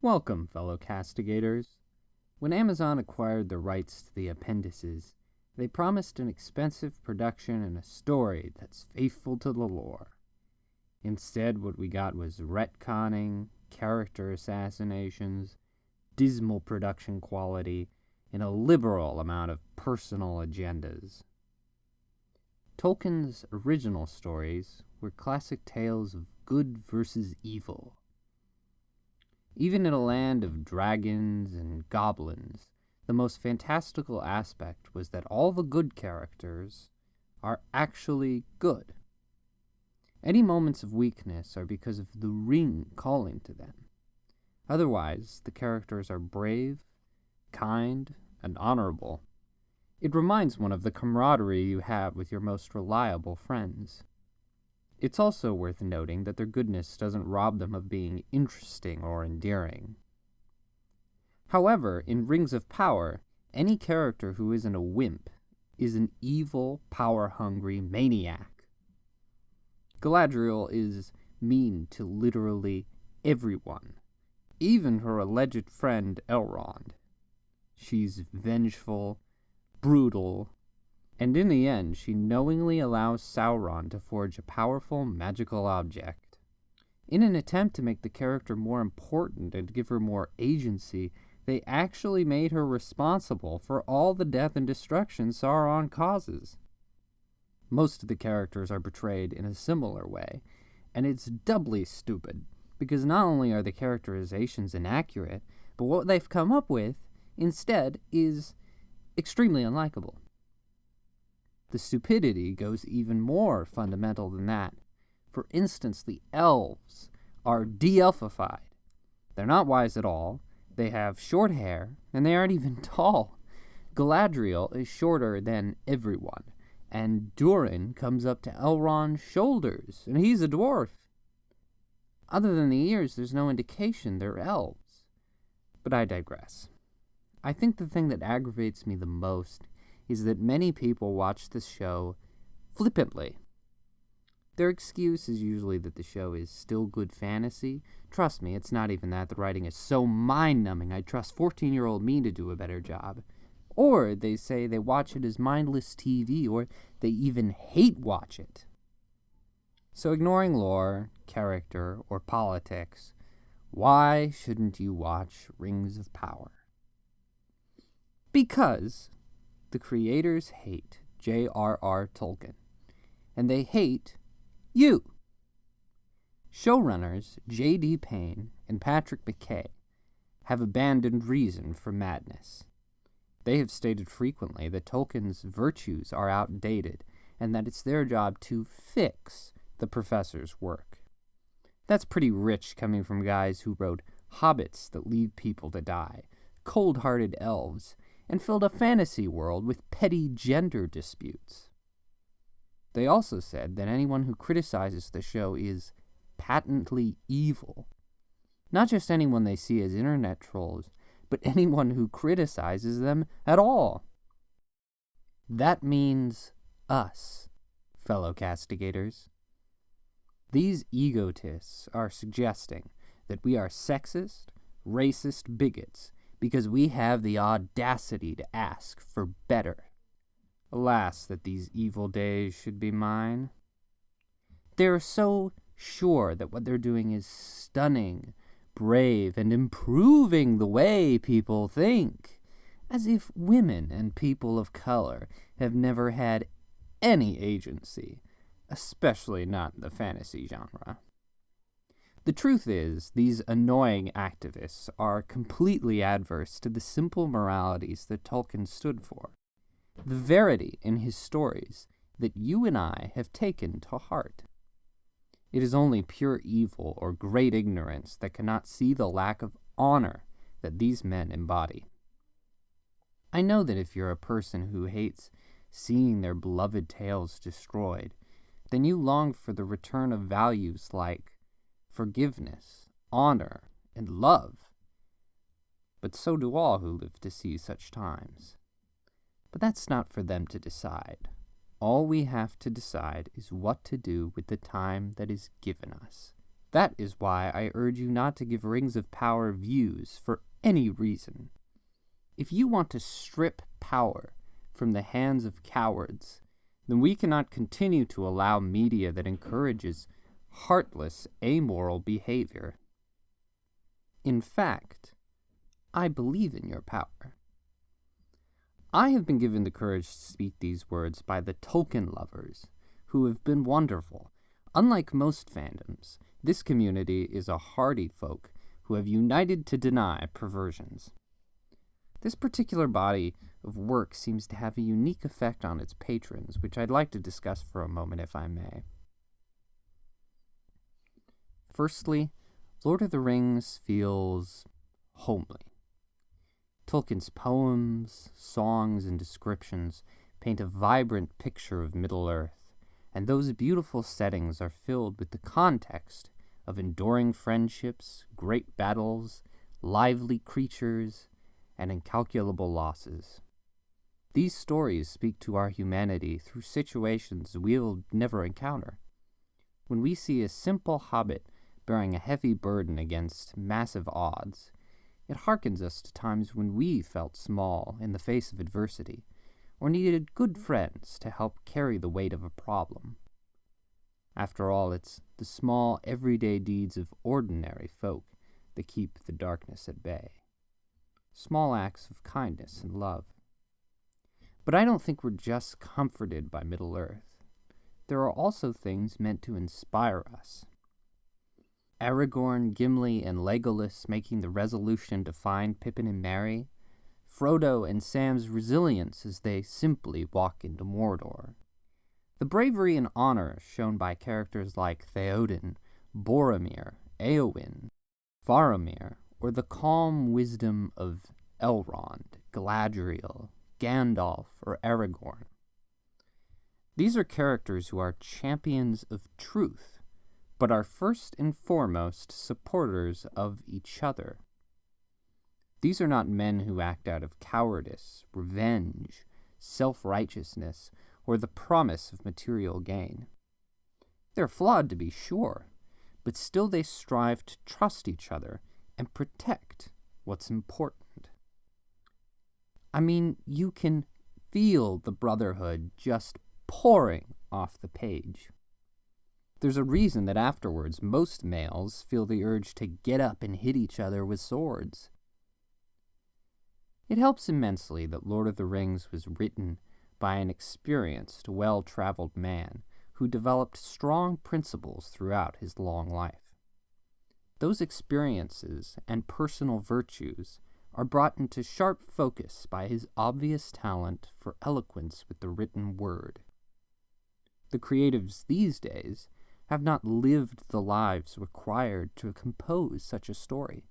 Welcome, fellow castigators. When Amazon acquired the rights to the appendices, they promised an expensive production and a story that's faithful to the lore. Instead, what we got was retconning, character assassinations, dismal production quality, and a liberal amount of personal agendas. Tolkien's original stories were classic tales of good versus evil. Even in a land of dragons and goblins, the most fantastical aspect was that all the good characters are actually good. Any moments of weakness are because of the ring calling to them. Otherwise, the characters are brave, kind, and honorable. It reminds one of the camaraderie you have with your most reliable friends. It's also worth noting that their goodness doesn't rob them of being interesting or endearing. However, in Rings of Power, any character who isn't a wimp is an evil, power-hungry maniac. Galadriel is mean to literally everyone, even her alleged friend Elrond. She's vengeful, brutal, and in the end, she knowingly allows Sauron to forge a powerful magical object. In an attempt to make the character more important and give her more agency, they actually made her responsible for all the death and destruction Sauron causes. Most of the characters are portrayed in a similar way, and it's doubly stupid, because not only are the characterizations inaccurate, but what they've come up with, instead, is extremely unlikable. The stupidity goes even more fundamental than that. For instance, the elves are de-elfified. They're not wise at all, they have short hair, and they aren't even tall. Galadriel is shorter than everyone, and Durin comes up to Elrond's shoulders, and he's a dwarf. Other than the ears, there's no indication they're elves. But I digress. I think the thing that aggravates me the most is that many people watch this show flippantly. Their excuse is usually that the show is still good fantasy. Trust me, it's not even that. The writing is so mind-numbing, I trust 14-year-old me to do a better job. Or they say they watch it as mindless TV, or they even hate watch it. So ignoring lore, character, or politics, why shouldn't you watch Rings of Power? Because the creators hate J.R.R. Tolkien, and they hate you. Showrunners J.D. Payne and Patrick McKay have abandoned reason for madness. They have stated frequently that Tolkien's virtues are outdated and that it's their job to fix the professor's work. That's pretty rich coming from guys who wrote hobbits that leave people to die, cold-hearted elves, and filled a fantasy world with petty gender disputes. They also said that anyone who criticizes the show is patently evil. Not just anyone they see as internet trolls, but anyone who criticizes them at all. That means us, fellow castigators. These egotists are suggesting that we are sexist, racist bigots because we have the audacity to ask for better. Alas, that these evil days should be mine. They're so sure that what they're doing is stunning, brave, and improving the way people think, as if women and people of color have never had any agency, especially not in the fantasy genre. The truth is, these annoying activists are completely adverse to the simple moralities that Tolkien stood for, the verity in his stories that you and I have taken to heart. It is only pure evil or great ignorance that cannot see the lack of honor that these men embody. I know that if you're a person who hates seeing their beloved tales destroyed, then you long for the return of values like forgiveness, honor, and love. But so do all who live to see such times. But that's not for them to decide. All we have to decide is what to do with the time that is given us. That is why I urge you not to give Rings of Power views for any reason. If you want to strip power from the hands of cowards, then we cannot continue to allow media that encourages heartless, amoral behavior. In fact, I believe in your power. I have been given the courage to speak these words by the Tolkien lovers, who have been wonderful. Unlike most fandoms, this community is a hardy folk who have united to deny perversions. This particular body of work seems to have a unique effect on its patrons, which I'd like to discuss for a moment, if I may. Firstly, Lord of the Rings feels homely. Tolkien's poems, songs, and descriptions paint a vibrant picture of Middle-earth, and those beautiful settings are filled with the context of enduring friendships, great battles, lively creatures, and incalculable losses. These stories speak to our humanity through situations we'll never encounter. When we see a simple hobbit bearing a heavy burden against massive odds, it harkens us to times when we felt small in the face of adversity, or needed good friends to help carry the weight of a problem. After all, it's the small, everyday deeds of ordinary folk that keep the darkness at bay. Small acts of kindness and love. But I don't think we're just comforted by Middle-earth. There are also things meant to inspire us. Aragorn, Gimli, and Legolas making the resolution to find Pippin and Merry, Frodo and Sam's resilience as they simply walk into Mordor, the bravery and honor shown by characters like Theoden, Boromir, Éowyn, Faramir, or the calm wisdom of Elrond, Galadriel, Gandalf, or Aragorn. These are characters who are champions of truth, but are first and foremost supporters of each other. These are not men who act out of cowardice, revenge, self-righteousness, or the promise of material gain. They're flawed, to be sure, but still they strive to trust each other and protect what's important. I mean, you can feel the brotherhood just pouring off the page. There's a reason that afterwards most males feel the urge to get up and hit each other with swords. It helps immensely that Lord of the Rings was written by an experienced, well-traveled man who developed strong principles throughout his long life. Those experiences and personal virtues are brought into sharp focus by his obvious talent for eloquence with the written word. The creatives these days have not lived the lives required to compose such a story.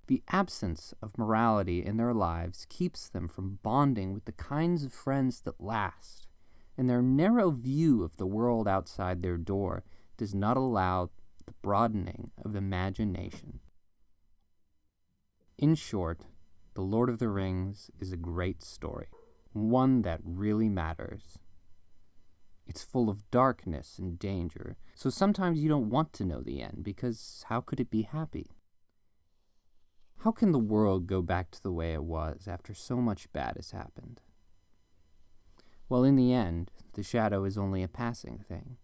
The absence of morality in their lives keeps them from bonding with the kinds of friends that last, and their narrow view of the world outside their door does not allow the broadening of imagination. In short, The Lord of the Rings is a great story, one that really matters. It's full of darkness and danger, so sometimes you don't want to know the end, because how could it be happy? How can the world go back to the way it was after so much bad has happened? Well, in the end, the shadow is only a passing thing.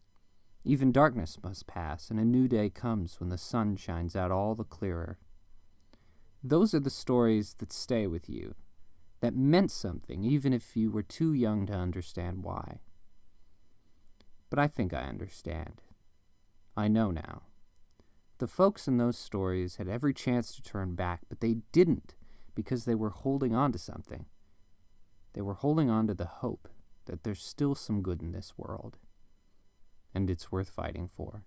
Even darkness must pass, and a new day comes when the sun shines out all the clearer. Those are the stories that stay with you, that meant something even if you were too young to understand why. But I think I understand. I know now. The folks in those stories had every chance to turn back, but they didn't because they were holding on to something. They were holding on to the hope that there's still some good in this world, and it's worth fighting for.